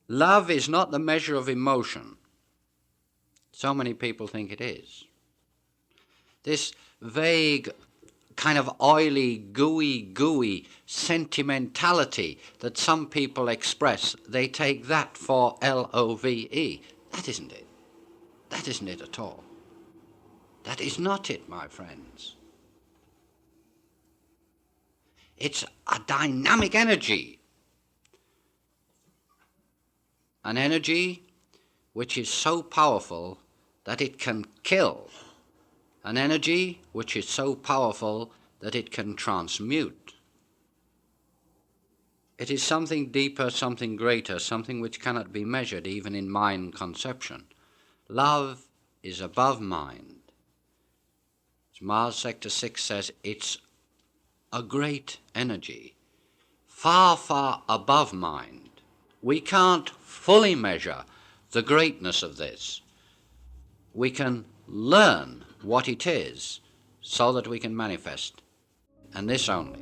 Love is not the measure of emotion. So many people think it is. This vague, kind of oily, gooey sentimentality that some people express, they take that for L-O-V-E. That isn't it. That isn't it at all. That is not it, my friends. It's a dynamic energy. An energy which is so powerful that it can kill. An energy which is so powerful that it can transmute. It is something deeper, something greater, something which cannot be measured even in mind conception. Love is above mind. As Mars Sector 6 says, it's a great energy, far, far above mind. We can't fully measure the greatness of this. We can learn what it is so that we can manifest, and this only.